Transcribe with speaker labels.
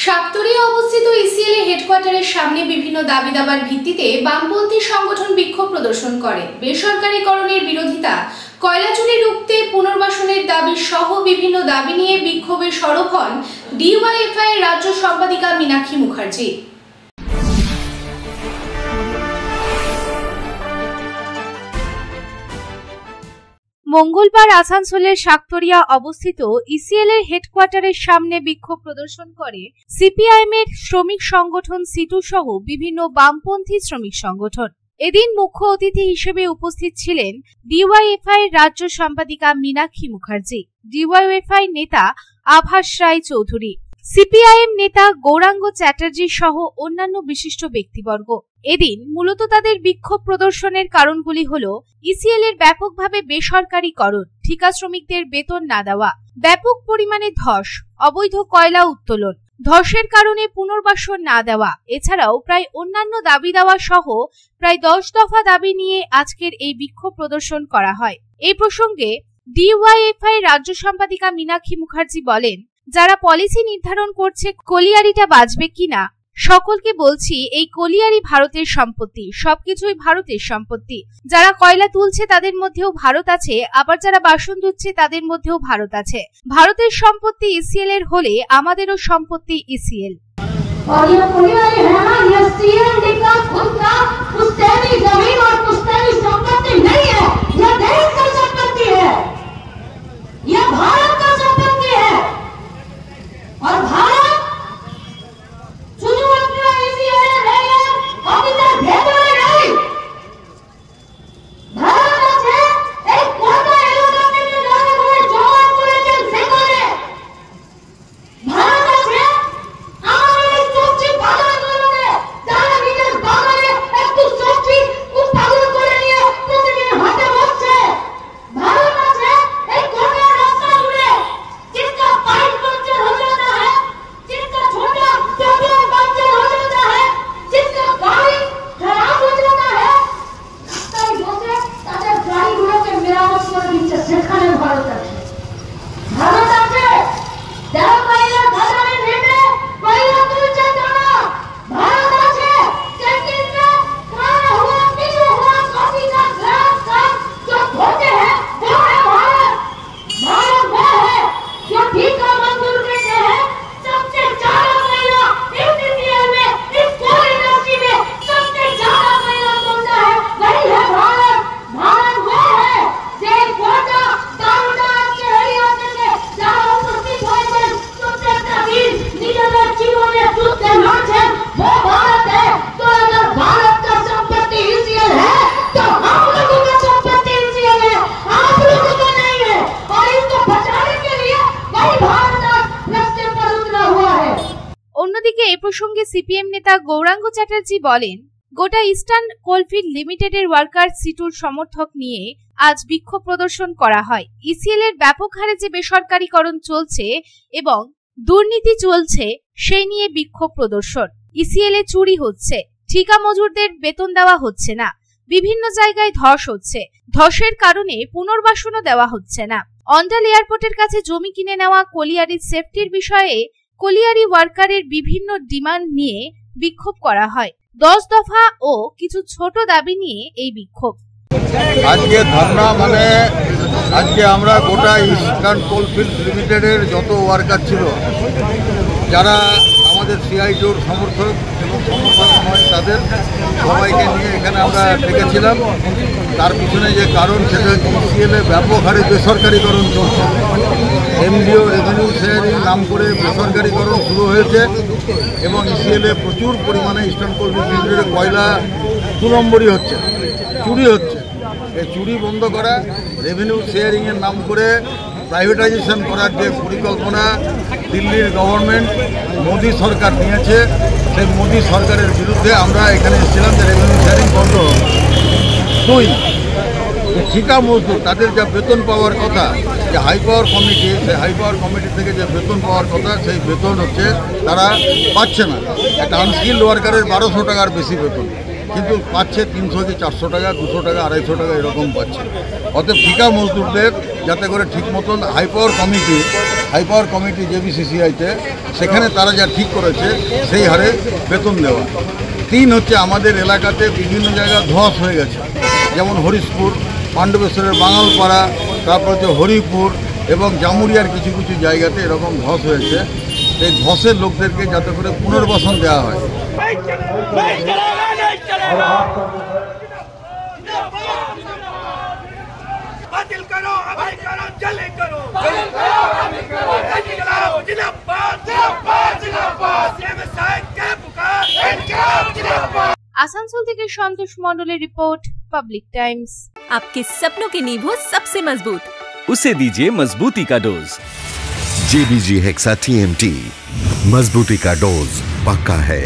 Speaker 1: সাতরিয়া অবস্থিত ইসিএল এর হেডকোয়ার্টারের সামনে বিভিন্ন দাবি দাবার ভিত্তিতে বামপন্থী সংগঠন বিক্ষোভ প্রদর্শন করে। বেসরকারীকরণের বিরোধিতা, কয়লা চুরি রুখতে পুনর্বাসনের দাবি সহ বিভিন্ন দাবি নিয়ে বিক্ষোভে সরব হন ডিওয়াইএফআই এর রাজ্য সম্পাদিকা মীনাক্ষী মুখার্জি।
Speaker 2: মঙ্গলবার আসানসোলের সাতরিয়া অবস্থিত ইসিএল এর হেডকোয়ার্টারের সামনে বিক্ষোভ প্রদর্শন করে সিপিআইএম এর শ্রমিক সংগঠন সিটু সহ বিভিন্ন বামপন্থী শ্রমিক সংগঠন। এদিন মুখ্য অতিথি হিসেবে উপস্থিত ছিলেন ডিওয়াইএফআই এর রাজ্য সম্পাদিকা মীনাক্ষী মুখার্জি, ডিওয়াইএফআই নেতা আভাস রায় চৌধুরী, সিপিআইএম নেতা গৌরাঙ্গ চ্যাটার্জি সহ অন্যান্য বিশিষ্ট ব্যক্তিবর্গ। এদিন মূলত তাদের বিক্ষোভ প্রদর্শনের কারণগুলি হল ইসিএল এর ব্যাপকভাবে বেসরকারীকরণ, ঠিকা শ্রমিকদের বেতন না দেওয়া, ব্যাপক পরিমাণে ধস, অবৈধ কয়লা উত্তোলন, ধসের কারণে পুনর্বাসন না দেওয়া, এছাড়াও প্রায় অন্যান্য দাবি দেওয়া সহ প্রায় 10 দফা দাবি নিয়ে আজকের এই বিক্ষোভ প্রদর্শন করা হয়। এই প্রসঙ্গে ডিওয়াইএফআই রাজ্য সম্পাদিকা মীনাক্ষী মুখার্জি বলেন, যারা পলিসি নির্ধারণ করছে কলিয়ারিটা বাঁচবে কিনা, সকলকে বলছি এই কলিয়ারি ভারতের সম্পত্তি, সবকিছুই ভারতের সম্পত্তি। যারা কয়লা তুলছে তাদের মধ্যেও ভারত আছে, আবার যারা বাসন ধুচ্ছে তাদের মধ্যেও ভারত আছে। ভারতের সম্পত্তি ইসিএল এর হলে আমাদেরও সম্পত্তি ইসিএল। অন্যদিকে এই প্রসঙ্গে সিপিএম নেতা গৌরাঙ্গ চ্যাটার্জি বলেন, গোটা ইস্টার্ন কোলফিল্ড লিমিটেডের ওয়ার্কার সিটুর সমর্থক নিয়ে আজ বিক্ষোভ প্রদর্শন করা হয়। ইসিএল এর ব্যাপক হারে যে বেসরকারীকরণ চলছে এবং দুর্নীতি চলছে সেই নিয়ে বিক্ষোভ প্রদর্শন। ইসিএল এ চুরি হচ্ছে, ঠিকা মজুরদের বেতন দেওয়া হচ্ছে না, বিভিন্ন জায়গায় ধস হচ্ছে, ধসের কারণে পুনর্বাসনও দেওয়া হচ্ছে না। অন্ডাল এয়ারপোর্টের কাছে জমি কিনে নেওয়া কলিয়ারির সেফটির বিষয়ে কলিয়ারি ওয়ার্কারের বিভিন্ন ডিমান্ড নিয়ে বিক্ষোভ করা হয়। 10 দফা ও কিছু ছোট দাবি নিয়ে এই বিক্ষোভ।
Speaker 3: আজকে ধর্না মানে আজকে আমরা গোটা ইস্টার্ন কোলফিল্ড লিমিটেডের যত ওয়ার্কার ছিল, যারা আমাদের সিআইটির সমর্থক এবং সমর্থক নয়, তাদের সবাইকে নিয়ে এখানে আমরা ডেকেছিলাম। তার পিছনে যে কারণ সেটা হচ্ছে ইসিএল এ ব্যাপক হারে বেসরকারীকরণ চলছে। এমডিও রেভিনিউ শেয়ারিং নাম করে বেসরকারীকরণ শুরু হয়েছে এবং ইসিএল এ প্রচুর পরিমাণে ইস্টার্ন কোলফিল্ড লিমিটেডে কয়লা 2 নম্বরই হচ্ছে, চুরি হচ্ছে। এই চুরি বন্ধ করা, রেভিনিউ শেয়ারিংয়ের নাম করে প্রাইভেটাইজেশন করার যে পরিকল্পনা দিল্লির গভর্নমেন্ট মোদী সরকার নিয়েছে, সেই মোদী সরকারের বিরুদ্ধে আমরা এখানে এসেছিলাম যে রেভিনিউ শেয়ারিং বন্ধ হবে। 2, ঠিকা মজদুর তাদের যা বেতন পাওয়ার কথা, যে হাই পাওয়ার কমিটি, সেই হাই পাওয়ার কমিটি থেকে যে বেতন পাওয়ার কথা সেই বেতন হচ্ছে তারা পাচ্ছে না। একটা আনস্কিল্ড ওয়ার্কারের 1200 টাকার বেশি বেতন। কিন্তু পাচ্ছে 300 কি 400 টাকা, 200 টাকা, 250 টাকা এরকম পাচ্ছে। অতএব ঠিকা মজদুরদের যাতে করে ঠিক মতন হাই পাওয়ার কমিটি JBCCI-তে সেখানে তারা যা ঠিক করেছে সেই হারে বেতন দেওয়া। 3 হচ্ছে আমাদের এলাকাতে বিভিন্ন জায়গায় ধস হয়ে গেছে, যেমন হরিশপুর, পাণ্ডবেশ্বরের বাঙালপাড়া, তারপর হচ্ছে হরিপুর এবং জামুরিয়ার কিছু কিছু জায়গাতে এরকম ধস হয়েছে। এই ধসের লোকদেরকে যাতে করে পুনর্বাসন দেওয়া হয়।
Speaker 2: आसनसोल থেকে সন্তোষ মণ্ডলের রিপোর্ট, पब्लिक टाइम्स।
Speaker 4: आपके सपनों की नींव हो सबसे मजबूत,
Speaker 5: उसे दीजिए मजबूती का डोज।
Speaker 6: JBG Hexa TMT, मजबूती का डोज पक्का है।